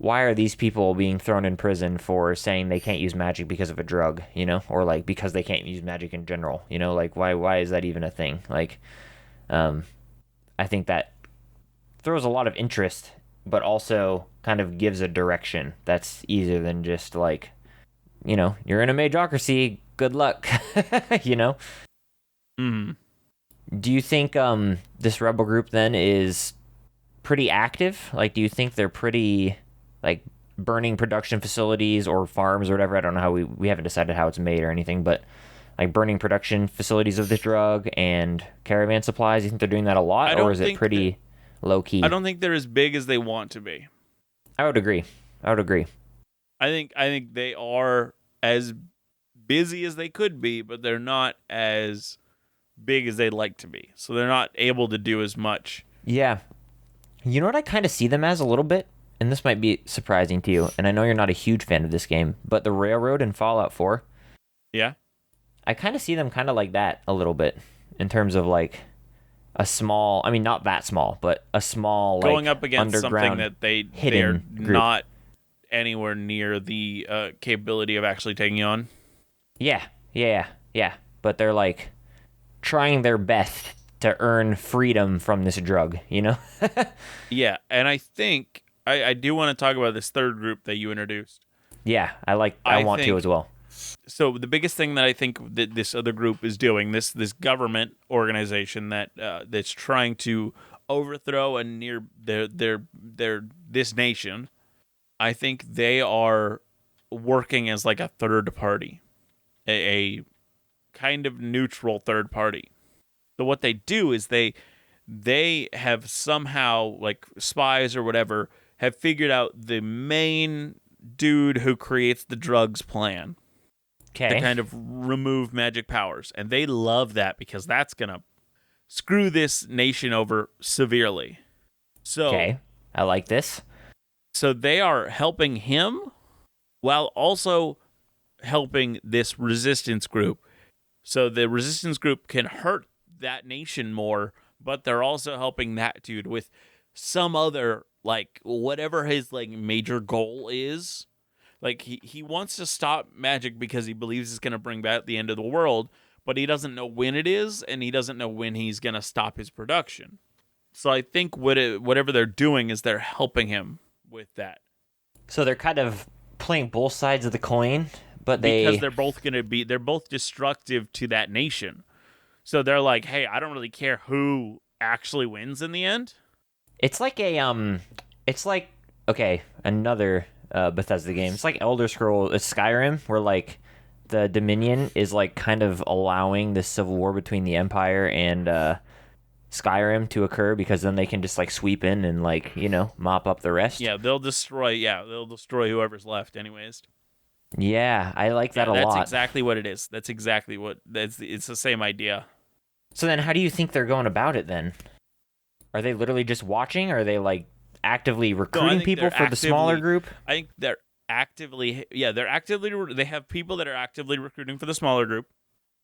are these people being thrown in prison for saying they can't use magic because of a drug, or like because they can't use magic in general, like why is that even a thing? Like, I think that throws a lot of interest, but also kind of gives a direction that's easier than just like, you're in a magocracy, good luck. Mm. Do you think this rebel group then is pretty active? Like, do you think they're pretty like burning production facilities or farms or whatever? I don't know how we haven't decided how it's made or anything, but like burning production facilities of this drug and caravan supplies. You think they're doing that a lot, or is it pretty low key? I don't think they're as big as they want to be. I would agree. I think they are as busy as they could be, but they're not as big as they'd like to be. So they're not able to do as much. Yeah. You know what I kind of see them as a little bit? And this might be surprising to you, and I know you're not a huge fan of this game, but the railroad in Fallout 4. Yeah. I kind of see them kind of like that a little bit, in terms of like a small, I mean, not that small, but a small, going like, up against something that they're group. not anywhere near the capability of actually taking on. Yeah. but they're like trying their best to earn freedom from this drug, you know? Yeah, and I think I do want to talk about this third group that you introduced. Yeah, I want to as well. So the biggest thing that I think that this other group is doing, this government organization that that's trying to overthrow and near their this nation, I think they are working as like a third party, a kind of neutral third party. So what they do is they have somehow, like spies or whatever, have figured out the main dude who creates the drugs plan to Okay. kind of remove magic powers. And they love that because that's going to screw this nation over severely. So, Okay. I like this. so they are helping him while also helping this resistance group. So the resistance group can hurt that nation more, but they're also helping that dude with some other, like, whatever his like major goal is. Like he wants to stop magic because he believes it's going to bring back the end of the world, but he doesn't know when it is, and he doesn't know when he's going to stop his production. So I think whatever they're doing is they're helping him with that. So they're kind of playing both sides of the coin, but Because they're both destructive to that nation. So they're like, hey, I don't really care who actually wins in the end. It's like another Bethesda game. It's like Elder Scrolls, it's Skyrim, where like the Dominion is like kind of allowing this civil war between the Empire and Skyrim to occur, because then they can just like sweep in and like, you know, mop up the rest. Yeah, they'll destroy whoever's left anyways. Yeah, I like that a lot. That's exactly what it is. It's the same idea. So then how do you think they're going about it then? Are they literally just watching? Or are they like actively recruiting people for the smaller group? I think they have people that are actively recruiting for the smaller group.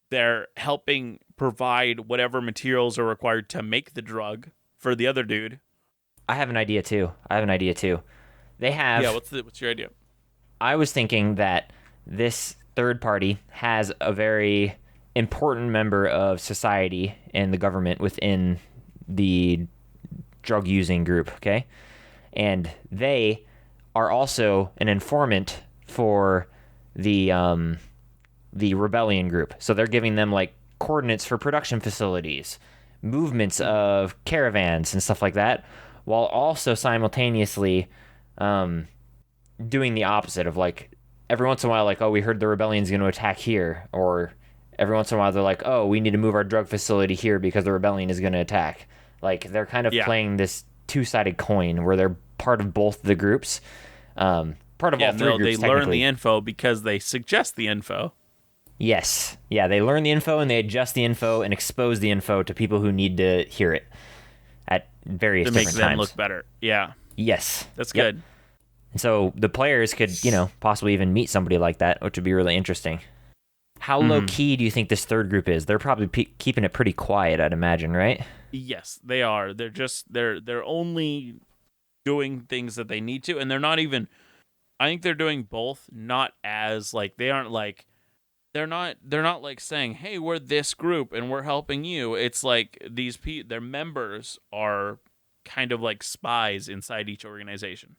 They're helping provide whatever materials are required to make the drug for the other dude. I have an idea too. They have... Yeah, what's your idea? I was thinking that this third party has a very important member of society and the government within the drug using group, okay? And they are also an informant for the rebellion group. So they're giving them like coordinates for production facilities, movements of caravans and stuff like that, while also simultaneously doing the opposite of like every once in a while, like, oh, we heard the rebellion's going to attack here, or every once in a while they're like, oh, we need to move our drug facility here because the rebellion is going to attack. Like they're kind of playing this two-sided coin where they're part of both the groups, part of all three groups. They learn the info because they suggest the info. Yes, yeah, they learn the info and they adjust the info and expose the info to people who need to hear it at various different times. To make them look better. Yeah. Yes, that's good. And so the players could, you know, possibly even meet somebody like that, which would be really interesting. How low key do you think this third group is? They're probably keeping it pretty quiet, I'd imagine, right? Yes, they are. They're only doing things that they need to, and they're not even. I think they're doing both. Not as like they aren't like. They're not like saying, "Hey, we're this group and we're helping you." It's like their members are kind of like spies inside each organization.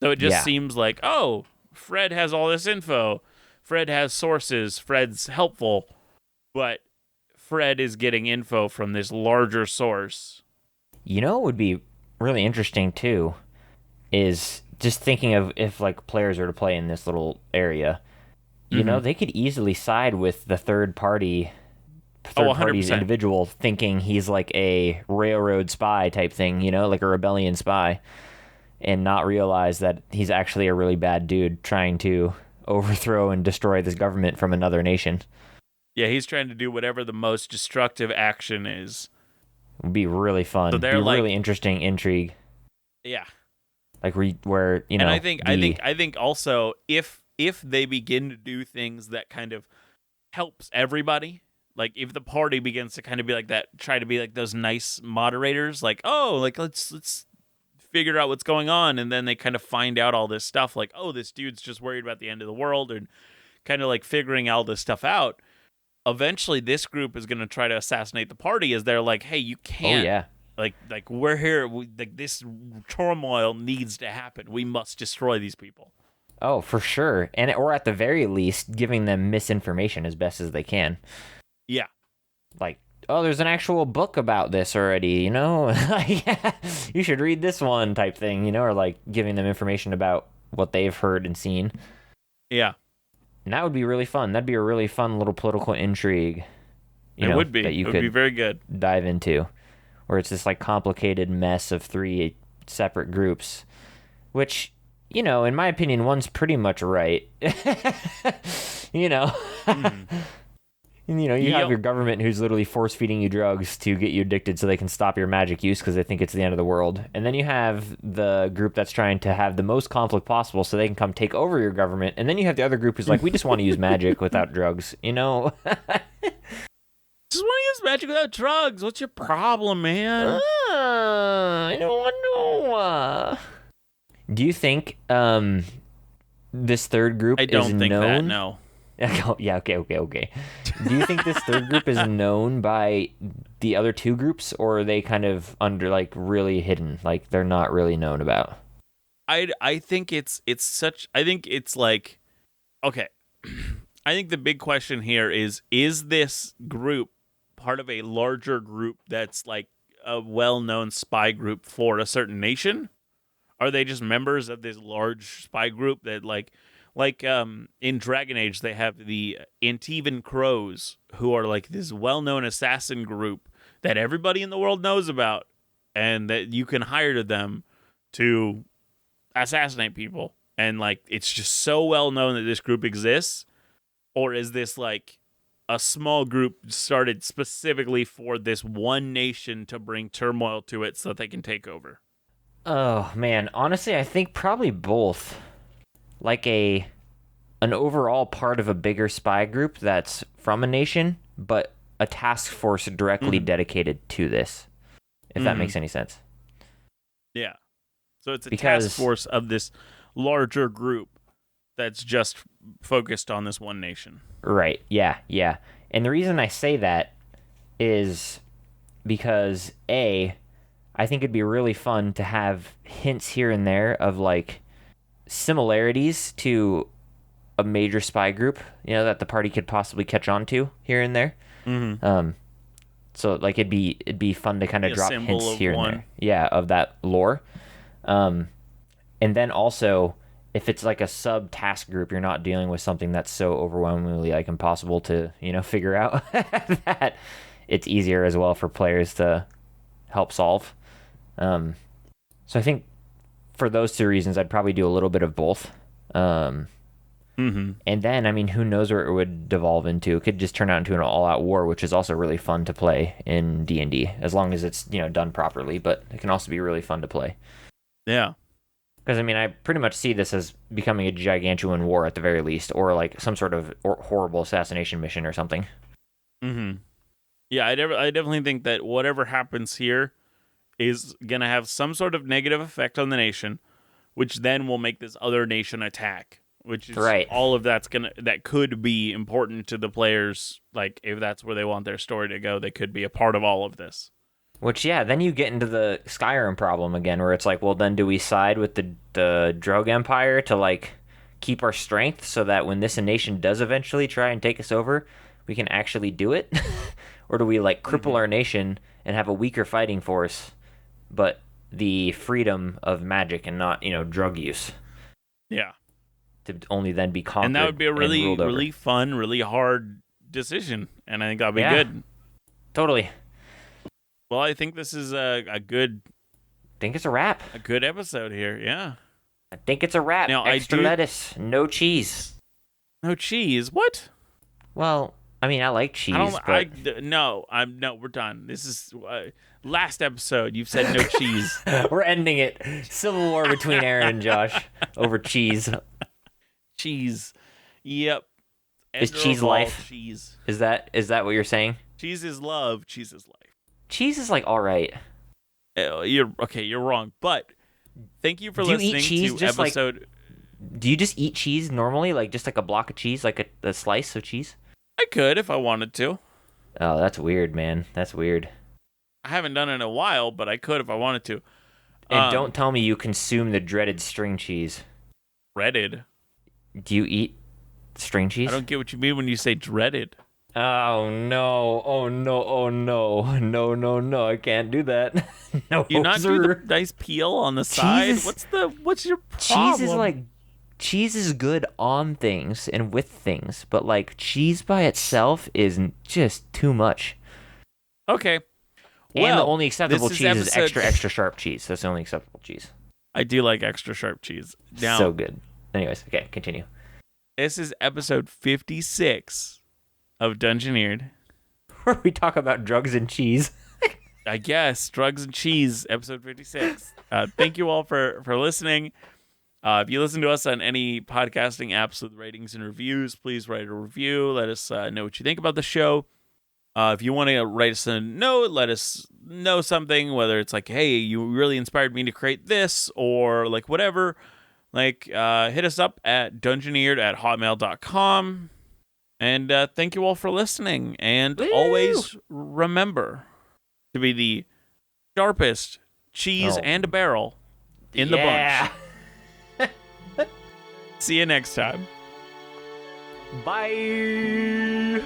So it just seems like, oh, Fred has all this info. Fred has sources. Fred's helpful. But Fred is getting info from this larger source. You know what would be really interesting, too, is just thinking of if, like, players are to play in this little area. You know, they could easily side with the third party's individual, thinking he's like a railroad spy type thing, you know, like a rebellion spy, and not realize that he's actually a really bad dude trying to overthrow and destroy this government from another nation. Yeah, he's trying to do whatever the most destructive action is. It would be really fun. So they're really interesting intrigue. Yeah. Like where you know. And I think also if they begin to do things that kind of helps everybody, like if the party begins to kind of be like that, try to be like those nice moderators, like, oh, like let's figure out what's going on, and then they kind of find out all this stuff, like, oh, this dude's just worried about the end of the world, and kind of like figuring all this stuff out. eventually this group is going to try to assassinate the party as they're like, hey, you can't. Oh, yeah. Like we're here. This turmoil needs to happen. We must destroy these people. Oh, for sure. Or at the very least, giving them misinformation as best as they can. Yeah. Like, oh, there's an actual book about this already, you know? You should read this one type thing, you know? Or, like, giving them information about what they've heard and seen. Yeah. And that would be really fun. That'd be a really fun little political intrigue. It would be. It would be very good. Dive into. Where it's this, like, complicated mess of 3 separate groups. Which, you know, in my opinion, one's pretty much right. You know? You know, you have your government who's literally force-feeding you drugs to get you addicted so they can stop your magic use because they think it's the end of the world. And then you have the group that's trying to have the most conflict possible so they can come take over your government. And then you have the other group who's like, we just want to use magic without drugs, you know? Just want to use magic without drugs. What's your problem, man? I don't know. Do you think this third group is known? I don't think that, no. Yeah, okay. Do you think this third group is known by the other 2 groups, or are they kind of under, like, really hidden? Like, they're not really known about? I think it's such... I think it's like... Okay. I think the big question here is this group part of a larger group that's, like, a well-known spy group for a certain nation? Are they just members of this large spy group that, like in Dragon Age, they have the Antivan Crows, who are like this well-known assassin group that everybody in the world knows about, and that you can hire them to assassinate people. And like, it's just so well known that this group exists. Or is this like a small group started specifically for this one nation to bring turmoil to it so that they can take over? Oh, man. Honestly, I think probably both. Like an overall part of a bigger spy group that's from a nation, but a task force directly dedicated to this, if that makes any sense. Yeah. So it's a task force of this larger group that's just focused on this one nation. Right. Yeah. And the reason I say that is because, I think it'd be really fun to have hints here and there of, like, similarities to a major spy group, you know, that the party could possibly catch on to here and there. So, like, it'd be fun to kind of drop hints here and there. Yeah, of that lore. And then also, if it's like a sub-task group, you're not dealing with something that's so overwhelmingly, like, impossible to, you know, figure out, that it's easier as well for players to help solve. So I think for those 2 reasons, I'd probably do a little bit of both. And then, I mean, who knows where it would devolve into? It could just turn out into an all-out war, which is also really fun to play in D&D, as long as it's, you know, done properly. But it can also be really fun to play. Yeah. Because, I mean, I pretty much see this as becoming a gigantuan war at the very least, or like some sort of horrible assassination mission or something. Yeah, I definitely think that whatever happens here is going to have some sort of negative effect on the nation, which then will make this other nation attack, which is all of that could be important to the players. Like, if that's where they want their story to go, they could be a part of all of this. Which, yeah, then you get into the Skyrim problem again, where it's like, well, then do we side with the Drogue Empire to, like, keep our strength so that when this nation does eventually try and take us over, we can actually do it? Or do we, like, cripple our nation and have a weaker fighting force, but the freedom of magic and not, you know, drug use? Yeah. To only then be conquered. And that would be a really fun, really hard decision. And I think that'd be good. Totally. Well, I think this is a good... I think it's a wrap. A good episode here, yeah. I think it's a wrap. Now, extra lettuce, no cheese. No cheese? What? Well, I mean, I like cheese, No, we're done. This is... last episode, you've said no cheese. We're ending it. Civil war between Aaron and Josh over cheese. Cheese. Yep. Is cheese life? Cheese. Is that what you're saying? Cheese is love. Cheese is life. Cheese is, like, all right. You're wrong. But thank you for listening to episode... do you just eat cheese normally? Like, just like a block of cheese? Like a slice of cheese? I could if I wanted to. Oh, that's weird, man. That's weird. I haven't done it in a while, but I could if I wanted to. And don't tell me you consume the dreaded string cheese. Dreaded? Do you eat string cheese? I don't get what you mean when you say dreaded. Oh no! Oh no! Oh no! No! No! No! I can't do that. No, You not sir. do the nice peel on the side? What's your problem? Cheese is good on things and with things, but like cheese by itself is just too much. Okay. And the only acceptable cheese is episode... extra sharp cheese. That's the only acceptable cheese. I do like extra sharp cheese. Now, so good. Anyways, okay, continue. This is episode 56 of Dungeoneered. Where we talk about drugs and cheese. I guess drugs and cheese, episode 56. Thank you all for listening. If you listen to us on any podcasting apps with ratings and reviews, please write a review. Let us know what you think about the show. If you want to write us a note, let us know something, whether it's like, hey, you really inspired me to create this, or like whatever. Like, hit us up at dungeoneered@hotmail.com. And thank you all for listening. And always remember to be the sharpest cheese and a barrel in the bunch. See you next time. Bye.